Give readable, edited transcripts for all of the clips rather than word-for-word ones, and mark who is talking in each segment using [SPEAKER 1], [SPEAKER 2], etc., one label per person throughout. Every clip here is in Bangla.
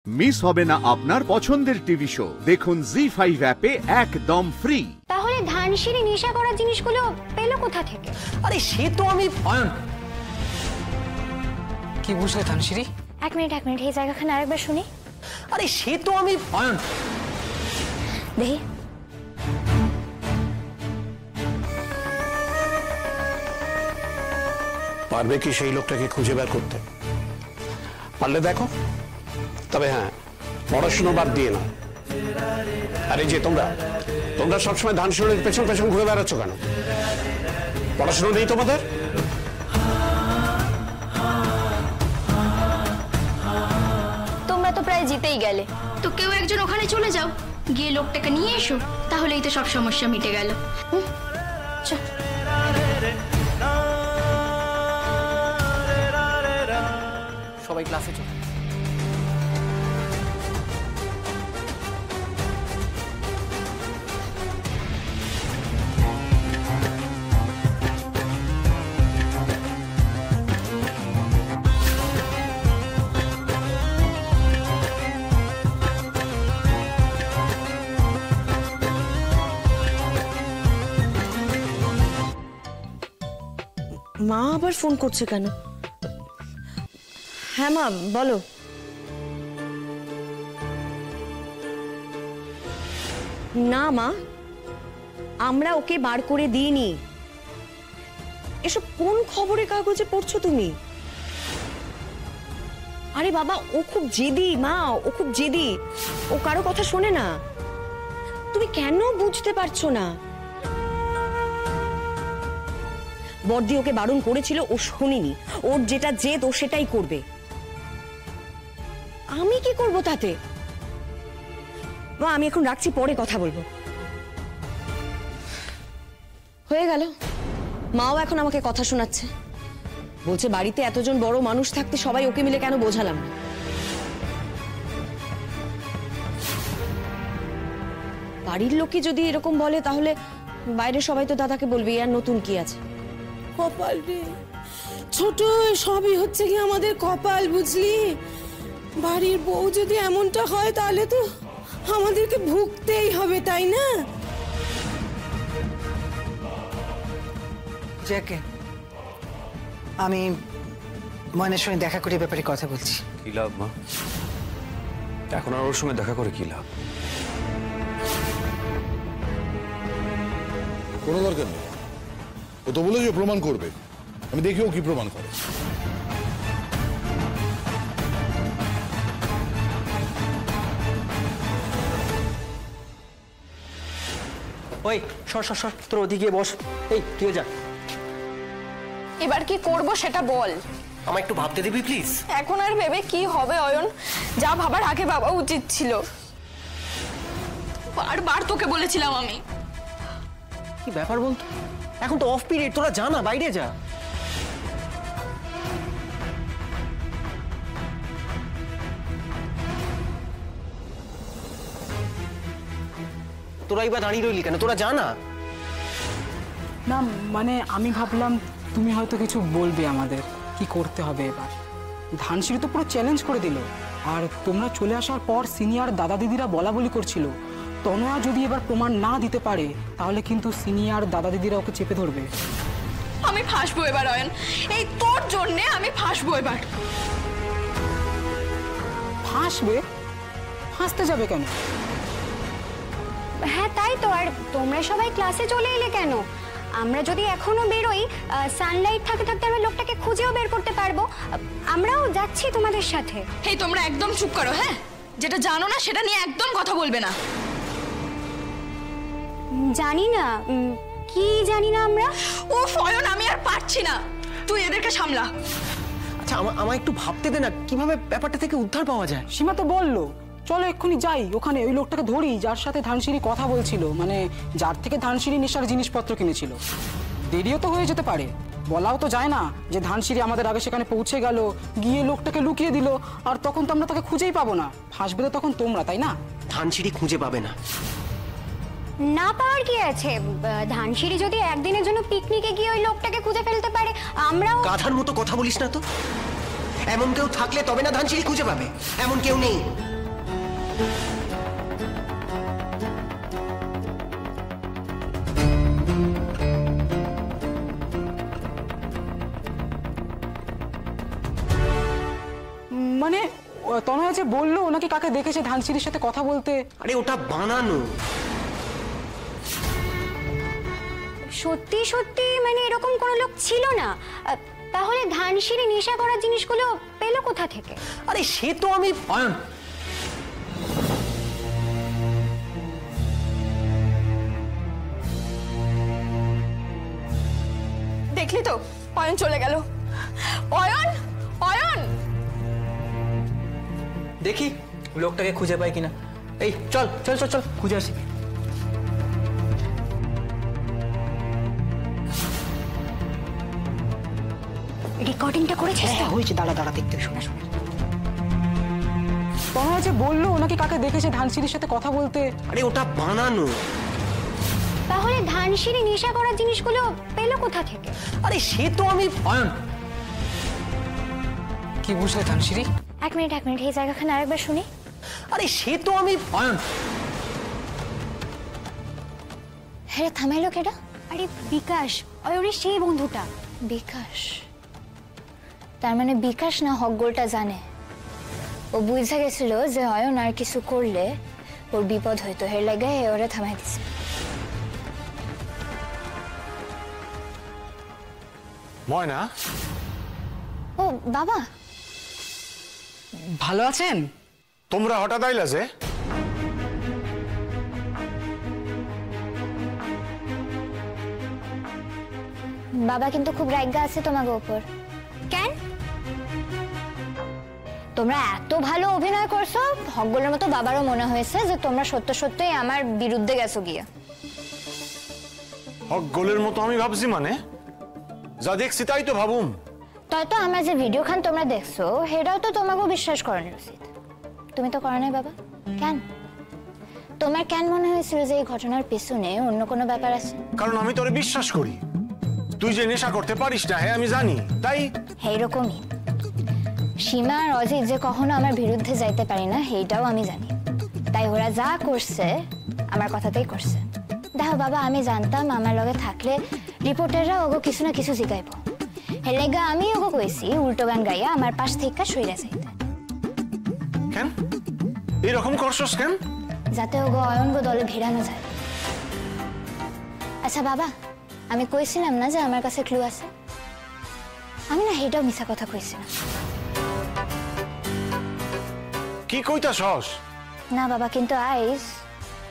[SPEAKER 1] মিস হবে না আপনার পছন্দের টিভি শো। দেখুন জি5 অ্যাপে একদম ফ্রি।
[SPEAKER 2] তাহলে ধানসিঁড়ি নেশা করার জিনিসগুলো পেলো কোথা থেকে?
[SPEAKER 3] আরে সে তো আমি
[SPEAKER 4] অয়ন কি বুঝলে ধানসিঁড়ি?
[SPEAKER 2] এক মিনিট এই জায়গাখানে আরেকবার শুনি।
[SPEAKER 3] আরে সে তো আমি
[SPEAKER 4] অয়ন
[SPEAKER 2] দেখি।
[SPEAKER 5] পারবে কি সেই লোকটাকে খুঁজে বের করতে? পারলে দেখো, তবে হ্যাঁ, পড়াশুনো বাদ দিয়ে না। আরে যে তোমরা সবসময় ধানসিঁড়ির পেছন পেছন ঘুরে বেড়াচ্ছ কেন? পড়াশুনো নেই তোমাদের?
[SPEAKER 2] তোমরা তো প্রায় জিতেই গেলে,
[SPEAKER 6] তো কেউ একজন ওখানে চলে যাও, গিয়ে লোকটাকে নিয়ে এসো, তাহলেই তো সব সমস্যা মিটে গেল।
[SPEAKER 2] চল।
[SPEAKER 3] সবাই ক্লাসে চল।
[SPEAKER 7] মা আবার ফোন করছে কেন? হ্যাঁ মা বলো। না মা, আমরা ওকে বার করে দিইনি। এসব কোন খবরের কাগজে পড়ছো তুমি? আরে বাবা, ও খুব জেদি মা, ও খুব জেদি, ও কারো কথা শোনে না। তুমি কেন বুঝতে পারছো না? বর্দি ওকে বারণ করেছিল, ও শোনেনি। ওর যেটা জেদ ও সেটাই করবে। আমি কি করব তাতে? মা আমি এখন রাখছি, পরে কথা বলবো। হয়ে গেল। মাও এখন আমাকে কথা শোনাচ্ছে, বলছে বাড়িতে এতজন বড় মানুষ থাকতে সবাই ওকে মিলে কেন বোঝালাম না। বাড়ির লোকে যদি এরকম বলে তাহলে বাইরে সবাই তো দাদাকে বলবে, আর নতুন কি আছে?
[SPEAKER 8] কপাল রে ছোট, সবই হচ্ছে কি আমাদের কপাল, বুঝলি? বাড়ির বউ যদি এমনটা হয় তাহলে তো আমাদেরকে ভুগতেই হবে, তাই না?
[SPEAKER 4] জ্যাকে, আমি ময়নের সঙ্গে দেখা করে ব্যাপারে কথা বলছি।
[SPEAKER 9] কি লাভ মা? এখন আর ওর সঙ্গে দেখা করে কি লাভ?
[SPEAKER 10] কোনো দরকার নেই। ও তো বলে যে প্রমাণ করবে, আমি দেখি ও কি প্রমাণ করে।
[SPEAKER 3] ওই সর সর সর, তোর ওদিকে গিয়ে বস। এই তুই যা।
[SPEAKER 11] এবার কি করব সেটা বল।
[SPEAKER 3] আমায় একটু ভাবতে দিবি প্লিজ?
[SPEAKER 11] এখন আর ভেবে কি হবে অয়ন, যা ভাবার আগে ভাবা উচিত ছিল। বারবার তোকে বলেছিলাম আমি।
[SPEAKER 3] কি ব্যাপার বলতো? এখন তো অফ পিরিয়ড, তোরা যা না, বাইরে যা। তোরা এবার দাঁড়িয়ে রইলি কেন? তোরা যা না।
[SPEAKER 4] না মানে আমি ভাবলাম তুমি হয়তো কিছু বলবে আমাদের, কি করতে হবে এবার। ধানসিঁড়ি তো পুরো চ্যালেঞ্জ করে দিল, আর তোমরা চলে আসার পর সিনিয়র দাদা দিদিরা বলা বলি করছিল তনয়া যদি এবার প্রমাণ না দিতে পারে তাহলে কিন্তু সিনিয়র দাদা দিদিরা ওকে চেপে ধরবে।
[SPEAKER 11] আমি ফাঁসবো এবার অয়ন, এই তোর জন্যে আমি ফাঁসবো এবার।
[SPEAKER 4] ফাঁসবে? ফাঁসতে যাবে কেন?
[SPEAKER 2] হ্যাঁ তাই তো। আর তোমরা সবাই ক্লাসে চলে এলে কেন? আমরা যদি এখনো বেরোই, সানলাইট থাকতে থাকতে আমরা লোকটাকে খুঁজেও বের করতে পারবো। আমরাও যাচ্ছি তোমাদের সাথে।
[SPEAKER 6] হেই তোমরা একদম চুপ করো, হ্যাঁ? যেটা জানো না সেটা নিয়ে একদম কথা বলবে না।
[SPEAKER 2] জানি না, কি জানি না আমরা।
[SPEAKER 6] উফ অয়ন, আমি আর পারছি না, তুই এদেরকে সামলা।
[SPEAKER 3] আচ্ছা আমায় একটু ভাবতে দে না, কিভাবে ব্যাপারটা থেকে উদ্ধার পাওয়া যায়।
[SPEAKER 4] সীমা তো বললো চলো এক্ষুনি যাই, ওখানে ওই লোকটাকে ধরি যার সাথে ধানসিঁড়ি কথা বলছিল, মানে যার থেকে ধানসিঁড়ি নেশার জিনিসপত্র কিনেছিল। দেরিও তো হয়ে যেতে পারে, বলাও তো যায় না যে ধানসিঁড়ি আমাদের আগে সেখানে পৌঁছে গেল, গিয়ে লোকটাকে লুকিয়ে দিল, আর তখন তো আমরা তাকে খুঁজেই পাবো না। ফাঁসবে তো তখন তোমরা, তাই না?
[SPEAKER 3] ধানসিঁড়ি খুঁজে পাবে না।
[SPEAKER 2] না পাওয়ার কি আছে? ধানসিঁড়ি যদি একদিনের জন্য পিকনিকে গিয়ে ওই লোকটাকে খুঁজে ফেলতে পারে, আমরাও।
[SPEAKER 3] গাধার মতো কথা বলিস না তো। এমন কেউ থাকলে তবে না ধানসিঁড়ি খুঁজে পাবে, এমন কেউ নেই।
[SPEAKER 4] মানে তনয় যে বললো ওনাকে কাকে দেখেছে ধানসিঁড়ির সাথে কথা বলতে।
[SPEAKER 3] আরে ওটা বানানো।
[SPEAKER 2] সত্যি সত্যি মানে এরকম কোনো লোক ছিল না। তাহলে ধানসিঁড়ি নেশা করার জিনিসগুলো পেলো কোথা থেকে?
[SPEAKER 3] আরে সে তো আমি
[SPEAKER 9] অয়ন,
[SPEAKER 11] দেখলি তো অয়ন চলে গেল। অয়ন, অয়ন,
[SPEAKER 3] দেখি লোকটাকে খুঁজে পাই কিনা। এই চল চল চল চল খুঁজে আসি।
[SPEAKER 2] রেকর্ডিংটা করেছিস?
[SPEAKER 4] হ্যাঁ হয়েছে, দাঁড়া দাঁড়া দেখতে শোনা শোনা। তনয় যে বললো ওনাকে কাকে দেখেছে ধানসিঁড়ির সাথে কথা বলতে।
[SPEAKER 3] আরে ওটা বানানো।
[SPEAKER 2] তাহলে ধানসিঁড়ি নেশা করার জিনিসগুলো পেলো কোথা থেকে?
[SPEAKER 3] আরে সে তো আমি
[SPEAKER 9] অয়ন,
[SPEAKER 4] কি বুঝলে ধানসিঁড়ি?
[SPEAKER 2] এক মিনিট এই জায়গাখানে আরেকবার শুনি।
[SPEAKER 3] আরে সে তো আমি
[SPEAKER 9] অয়ন,
[SPEAKER 2] হ্যাঁ থামাইলো কেডা? আরে বিকাশ, অয়নের সেই বন্ধুটা।
[SPEAKER 12] বিকাশ? তার মানে বিকাশ না হকগোলটা জানে। ও বুঝে গেছিল যে অয়ন আর কিছু করলে ওর বিপদ হইতো, হের লাগে ওরে থামাই দিছে।
[SPEAKER 9] ময়না।
[SPEAKER 12] ও বাবা,
[SPEAKER 4] ভালো আছেন?
[SPEAKER 9] তোমরা হঠাৎ আইলা যে?
[SPEAKER 12] বাবা কিন্তু খুব রাগা আছে তোমাকে উপর।
[SPEAKER 2] কেন?
[SPEAKER 12] তোমরা এত ভালো অভিনয় করছো, হকগোলের মতো বাবারও মনে হয়েছে যে তোমরা সত্য সত্যই আমার বিরুদ্ধে গেছো গিয়া।
[SPEAKER 9] হক গোলের মতো আমি ভাবছি, মানে যা দেখছি তাই তো ভাবুম।
[SPEAKER 12] তাই তো আমরা যে ভিডিও খান তোমরা দেখছো সেটাও তো তোমাকেও বিশ্বাস করানো উচিত। তুমি তো করো নাই বাবা, কেন? তোমার কেন মনে হয়েছিল যে এই ঘটনার পেছনে অন্য কোনো ব্যাপার আছে?
[SPEAKER 9] কারণ আমি তোরে বিশ্বাস করি। তুই যে নেশা করতে পারিস না হ্যাঁ আমি জানি, তাই
[SPEAKER 12] এইরকমই সীমা আর অজিত যে কখনো আমার বিরুদ্ধে যাইতে পারি না সেইটাও আমি জানি। তাই ওরা যা করছে আমার কথাতেই করছে। দেখো বাবা, আমি জানতাম আমার লগে থাকলে রিপোর্টাররা ওগো কিছু না কিছু জিগাইব। হেলেগা আমি ওগো কইছি উল্টো গান গাইয়া আমার পাশ থেকে সইরা যাইতে।
[SPEAKER 9] কেন এরকম করছস কেন?
[SPEAKER 12] যাতে ওগো অয়নগো দলে ভিড়ানো যায়। আচ্ছা বাবা, আমি কইছিলাম না যে আমার কাছে ক্লু আছে? আমি না হেটাও মিছা কথা কইছিলাম।
[SPEAKER 9] কি কইতাছস?
[SPEAKER 12] না বাবা, কিন্তু আইস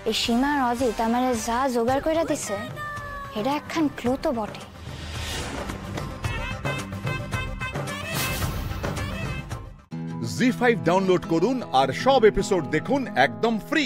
[SPEAKER 12] এই সীমা আর অজিত আমার যা জোগাড় কইরা দিছে এটা একখান ক্লু তো বটে।
[SPEAKER 1] জি5 ডাউনলোড করুন আর সব এপিসোড দেখুন একদম ফ্রি।